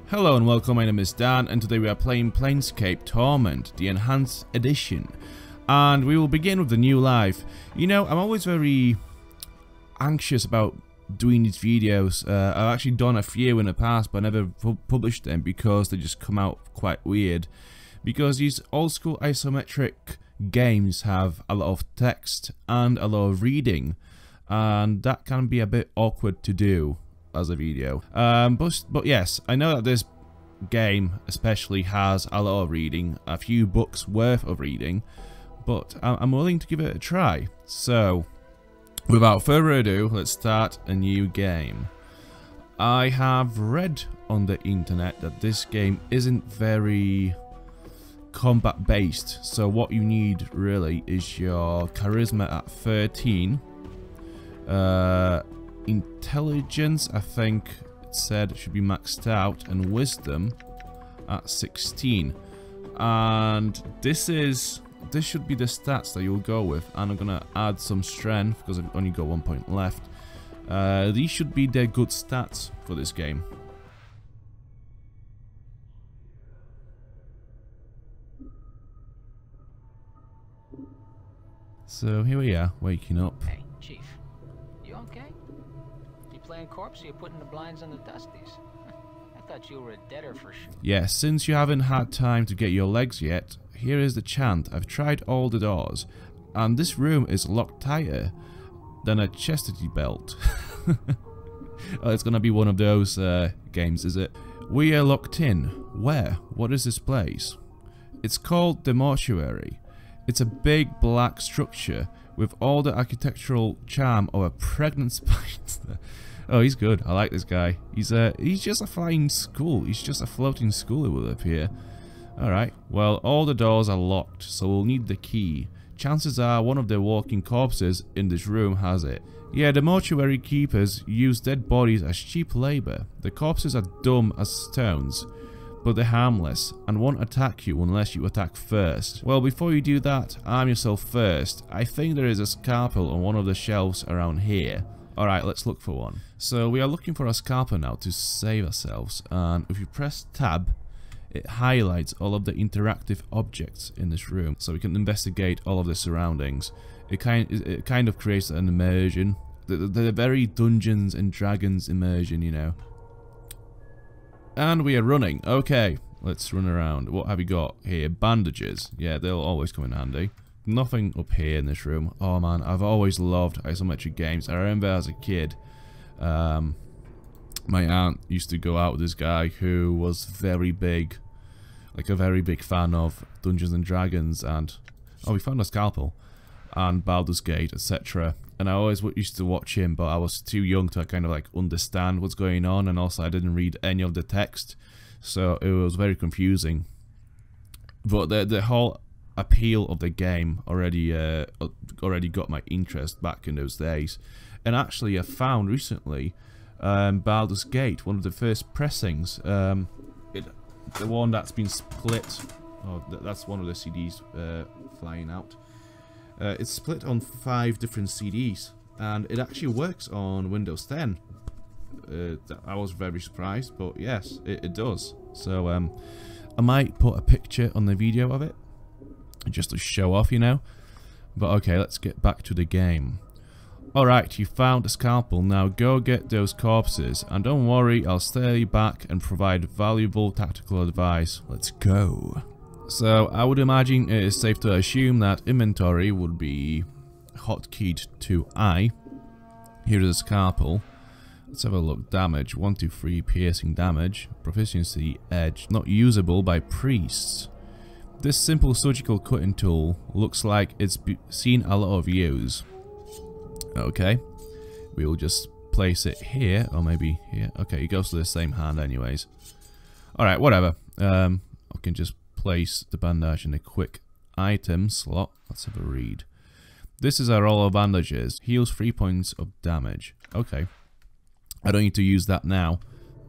Hello and welcome, my name is Dan, and today we are playing Planescape Torment, the Enhanced Edition. And we will begin with the new life. You know, I'm always very anxious about doing these videos. I've actually done a few in the past, but I never published them because they just come out quite weird. Because these old school isometric games have a lot of text and a lot of reading. And that can be a bit awkward to do as a video. But yes, I know that this game especially has a lot of reading, a few books worth of reading, but I'm willing to give it a try. So without further ado, let's start a new game. I have read on the internet that this game isn't very combat based, so what you need really is your charisma at 13, intelligence, I think it said, should be maxed out, and wisdom at 16. And this should be the stats that you'll go with, and I'm gonna add some strength because I've only got 1 point left. These should be the good stats for this game. So here we are, waking up. Hey, Chief. You okay? You playing corpse or you putting the blinds on the dusties? I thought you were a deader for sure. Yeah, since you haven't had time to get your legs yet, here is the chant. I've tried all the doors, and this room is locked tighter than a chastity belt. Oh, it's gonna be one of those games, is it? We are locked in. Where? What is this place? It's called the mortuary. It's a big black structure with all the architectural charm of a pregnant spider. Oh, he's good. I like this guy. He's just a flying school. He's just a floating school who will appear. Alright, well, all the doors are locked, so we'll need the key. Chances are one of the walking corpses in this room has it. Yeah, the mortuary keepers use dead bodies as cheap labor. The corpses are dumb as stones, but they're harmless and won't attack you unless you attack first. Well, before you do that, arm yourself first. I think there is a scalpel on one of the shelves around here. Alright, let's look for one. So we are looking for a scalpel now to save ourselves, and if you press tab, it highlights all of the interactive objects in this room, so we can investigate all of the surroundings. It kind of creates an immersion, the very Dungeons and Dragons immersion, you know. And we are running. Okay, let's run around. What have you got here? Bandages. Yeah, they'll always come in handy. Nothing up here in this room. Oh man, I've always loved isometric games. I remember as a kid, my aunt used to go out with this guy who was very big, like a very big fan of Dungeons and Dragons, and oh, we found a scalpel and Baldur's Gate, etc. And I always used to watch him, but I was too young to kind of like understand what's going on, and also I didn't read any of the text, so it was very confusing. But the whole appeal of the game already got my interest back in those days. And actually, I found recently Baldur's Gate, one of the first pressings, the one that's been split. Oh, that's one of the CDs flying out. It's split on 5 different CDs, and it actually works on Windows 10. I was very surprised, but yes, it does. So I might put a picture on the video of it, just to show off, you know. But okay, let's get back to the game. Alright, you found a scalpel, now go get those corpses, and don't worry, I'll stay back and provide valuable tactical advice. Let's go. So, I would imagine it is safe to assume that inventory would be hotkeyed to I. Here is a scalpel. Let's have a look. Damage, 123 piercing damage. Proficiency, edge, not usable by priests. This simple surgical cutting tool looks like it's seen a lot of use. Okay, we will just place it here, or maybe here. Okay, it goes to the same hand anyways. Alright, whatever. I can just place the bandage in a quick item slot. Let's have a read. This is a roll of bandages. Heals 3 points of damage. Okay. I don't need to use that now.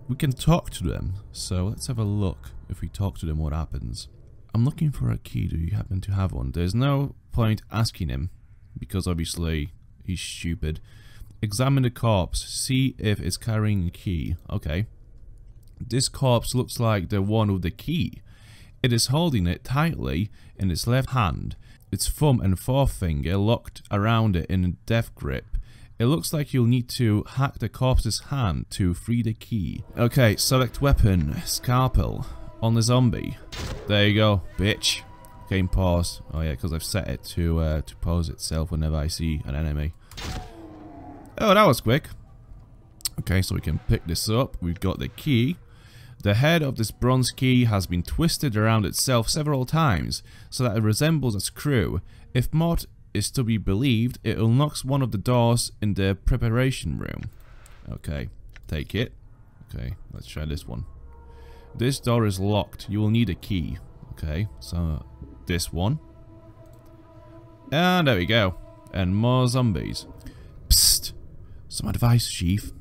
We can talk to them. So let's have a look. If we talk to them, what happens? I'm looking for a key. Do you happen to have one? There's no point asking him, because obviously he's stupid. Examine the corpse. See if it's carrying a key. Okay. This corpse looks like the one with the key. It is holding it tightly in its left hand, its thumb and forefinger locked around it in a death grip. It looks like you'll need to hack the corpse's hand to free the key. Okay, select weapon, scalpel, on the zombie. There you go, bitch. Game pause. Oh yeah, because I've set it to pause itself whenever I see an enemy. Oh, that was quick. Okay, so we can pick this up. We've got the key. The head of this bronze key has been twisted around itself several times so that it resembles a screw. If Mort is to be believed, it unlocks one of the doors in the preparation room. Okay, take it. Okay, let's try this one. This door is locked. You will need a key. Okay, so this one. And there we go. And more zombies. Psst. Some advice, Chief.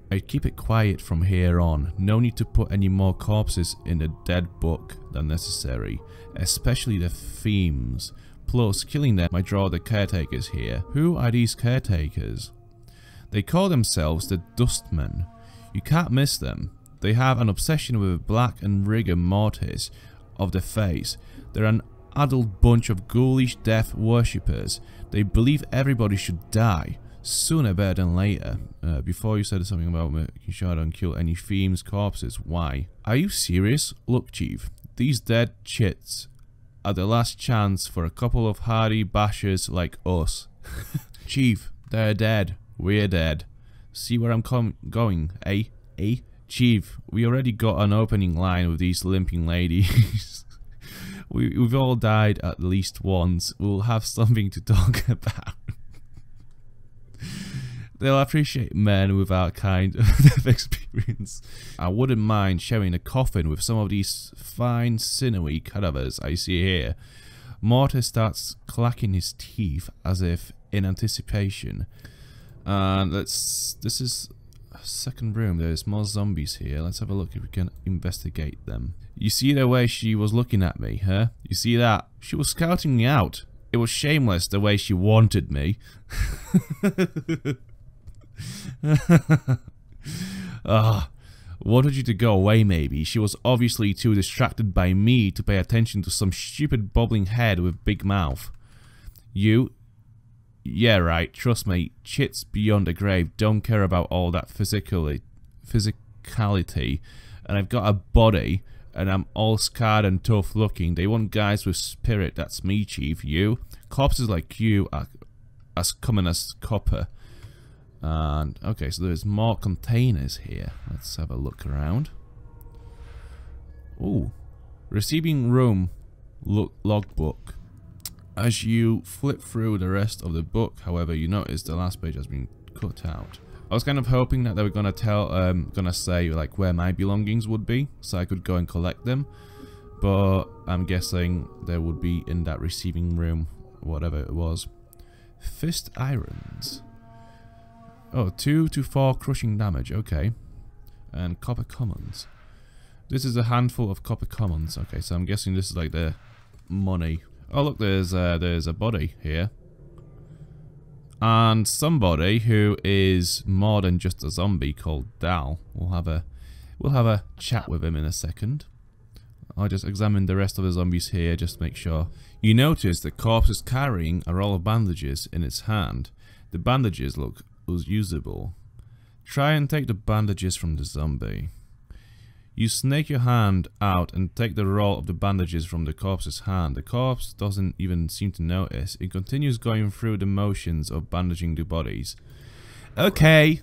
I'd keep it quiet from here on. No need to put any more corpses in the dead book than necessary, especially the themes. Plus, killing them might draw the caretakers here. Who are these caretakers? They call themselves the Dustmen. You can't miss them. They have an obsession with black and rigor mortis of the face. They're an adult bunch of ghoulish death worshippers. They believe everybody should die. Sooner better than later. Before you said something about making sure I don't kill any themes, corpses. Why? Are you serious? Look, Chief. These dead chits are the last chance for a couple of hardy bashers like us. Chief, they're dead. We're dead. See where I'm going, eh? Eh? Chief, we already got an opening line with these limping ladies. We've all died at least once. We'll have something to talk about. They'll appreciate men with our kind of experience. I wouldn't mind sharing a coffin with some of these fine, sinewy cadavers I see here. Mortis starts clacking his teeth as if in anticipation. And this is a second room. There's more zombies here. Let's have a look if we can investigate them. You see the way she was looking at me, huh? You see that? She was scouting me out. It was shameless the way she wanted me. Wanted you to go away maybe. She was obviously too distracted by me to pay attention to some stupid bobbling head with big mouth. You? Yeah, right, trust me, chits beyond the grave don't care about all that physicality. And I've got a body, and I'm all scarred and tough looking. They want guys with spirit. That's me, Chief. You? Corpses like you are as common as copper. And okay, so there's more containers here. Let's have a look around. Ooh, receiving room logbook. As you flip through the rest of the book, however, you notice the last page has been cut out. I was kind of hoping that they were gonna say like where my belongings would be, so I could go and collect them. But I'm guessing they would be in that receiving room, whatever it was. Fist irons. Oh, 2 to 4 crushing damage, okay. And copper commons. This is a handful of copper commons. Okay, so I'm guessing this is like the money. Oh look, there's a body here. And somebody who is more than just a zombie called Dal. We'll have a chat with him in a second. I'll just examine the rest of the zombies here, just to make sure. You notice the corpse is carrying a roll of bandages in its hand. The bandages look unusable. Try and take the bandages from the zombie. You snake your hand out and take the roll of the bandages from the corpse's hand. The corpse doesn't even seem to notice. It continues going through the motions of bandaging the bodies. Okay,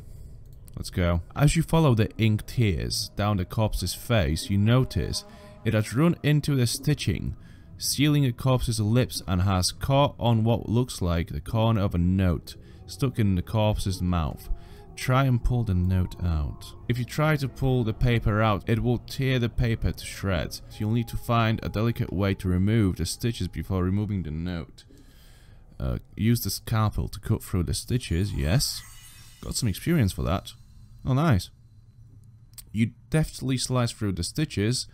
let's go. As you follow the ink tears down the corpse's face, you notice it has run into the stitching, sealing the corpse's lips, and has caught on what looks like the corner of a note stuck in the corpse's mouth. Try and pull the note out. If you try to pull the paper out, it will tear the paper to shreds. So you'll need to find a delicate way to remove the stitches before removing the note. Use the scalpel to cut through the stitches, yes. Got some experience for that. Oh, nice. You deftly slice through the stitches,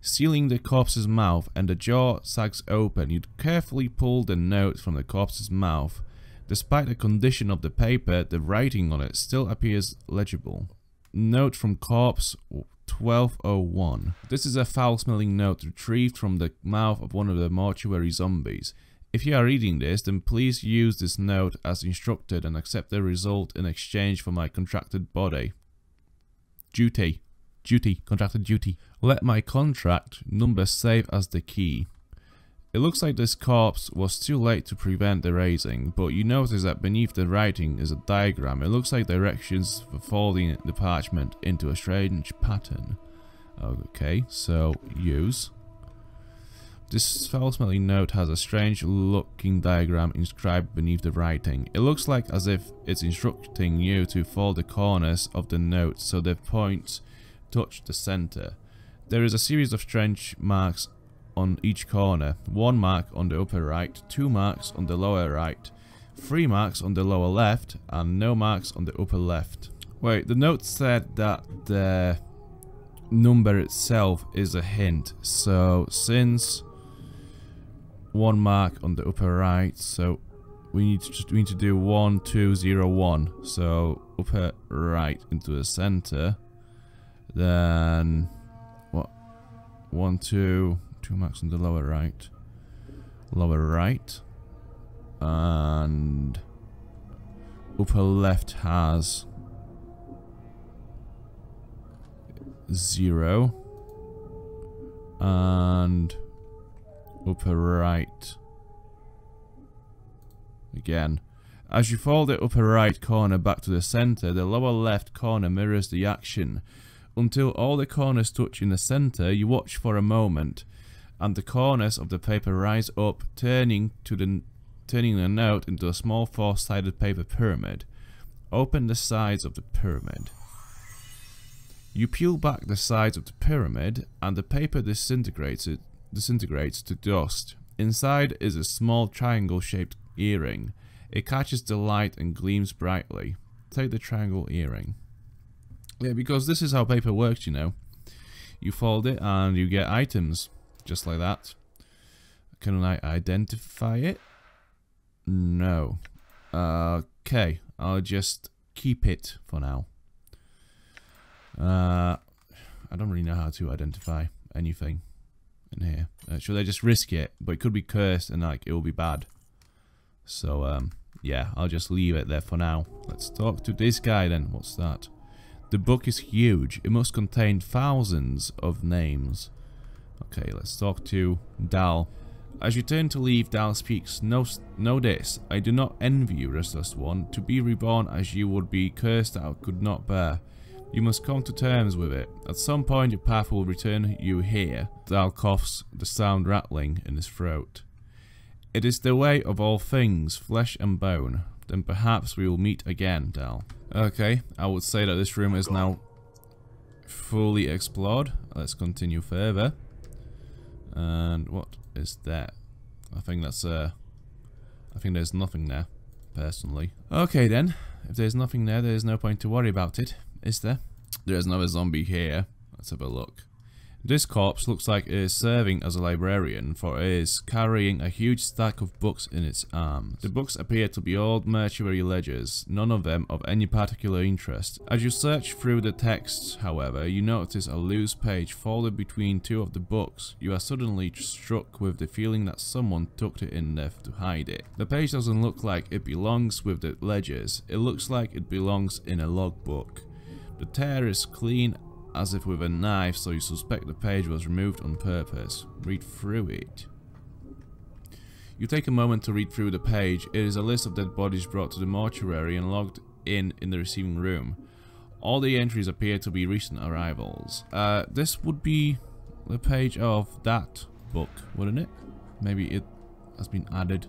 sealing the corpse's mouth, and the jaw sags open. You carefully pull the note from the corpse's mouth. Despite the condition of the paper, the writing on it still appears legible. Note from corpse 1201. This is a foul-smelling note retrieved from the mouth of one of the mortuary zombies. If you are reading this, then please use this note as instructed and accept the result in exchange for my contracted body. Duty. Duty. Contracted duty. Let my contract number save as the key. It looks like this corpse was too late to prevent the raising, but you notice that beneath the writing is a diagram. It looks like directions for folding the parchment into a strange pattern. Okay, so use. This foul-smelling note has a strange-looking diagram inscribed beneath the writing. It looks like as if it's instructing you to fold the corners of the note so the points touch the center. There is a series of strange marks on each corner. 1 mark on the upper right, 2 marks on the lower right, 3 marks on the lower left, and no marks on the upper left. Wait, the note said that the number itself is a hint, so since 1 mark on the upper right, so we need to do 1 2 0 1, so upper right into the center, then what, 1 2 marks on the lower right, and upper left has 0, and upper right again. As you fold the upper right corner back to the center, the lower left corner mirrors the action. Until all the corners touch in the center, you watch for a moment, and the corners of the paper rise up, turning the note into a small 4-sided paper pyramid. Open the sides of the pyramid. You peel back the sides of the pyramid, and the paper disintegrates to dust. Inside is a small triangle-shaped earring. It catches the light and gleams brightly. Take the triangle earring. Yeah, because this is how paper works, you know. You fold it and you get items. Just like that. Can I identify it? No. Okay, I'll just keep it for now. I don't really know how to identify anything in here. Should I just risk it? But it could be cursed and like it will be bad. So yeah, I'll just leave it there for now. Let's talk to this guy then. What's that? The book is huge. It must contain thousands of names. Okay, let's talk to Dal. As you turn to leave, Dal speaks. Know this. I do not envy you, restless one. To be reborn as you would be cursed that I could not bear. You must come to terms with it. At some point your path will return you here. Dal coughs, the sound rattling in his throat. It is the way of all things, flesh and bone. Then perhaps we will meet again, Dal. Okay, I would say that this room is now fully explored. Let's continue further. And what is that? I think that's I think there's nothing there, personally. Okay then, if there's nothing there, there's no point to worry about it, is there? There's another zombie here. Let's have a look. This corpse looks like it is serving as a librarian, for it is carrying a huge stack of books in its arms. The books appear to be old mortuary ledgers, none of them of any particular interest. As you search through the texts, however, you notice a loose page folded between 2 of the books. You are suddenly struck with the feeling that someone tucked it in there to hide it. The page doesn't look like it belongs with the ledgers, it looks like it belongs in a logbook. The tear is clean as if with a knife, so you suspect the page was removed on purpose. Read through it. You take a moment to read through the page. It is a list of dead bodies brought to the mortuary and logged in the receiving room. All the entries appear to be recent arrivals. This would be the page of that book, wouldn't it? Maybe it has been added.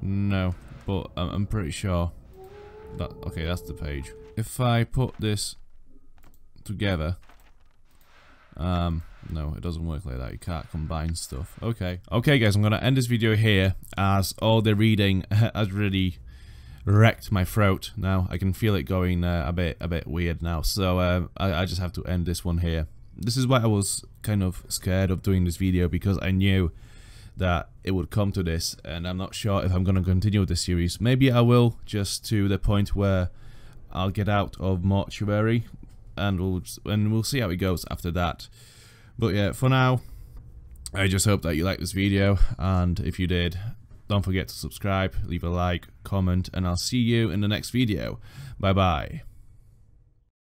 No, but I'm pretty sure that, okay, that's the page. If I put this together, no, it doesn't work like that. You can't combine stuff. Okay guys, I'm gonna end this video here, as all the reading has really wrecked my throat. Now I can feel it going a bit weird now, so I just have to end this one here. This is why I was kind of scared of doing this video, because I knew that it would come to this, and I'm not sure if I'm gonna continue this series. Maybe I will, just to the point where I'll get out of mortuary. and we'll see how it goes after that. But yeah, for now, I just hope that you liked this video, and if you did, don't forget to subscribe, leave a like, comment, and I'll see you in the next video. Bye bye.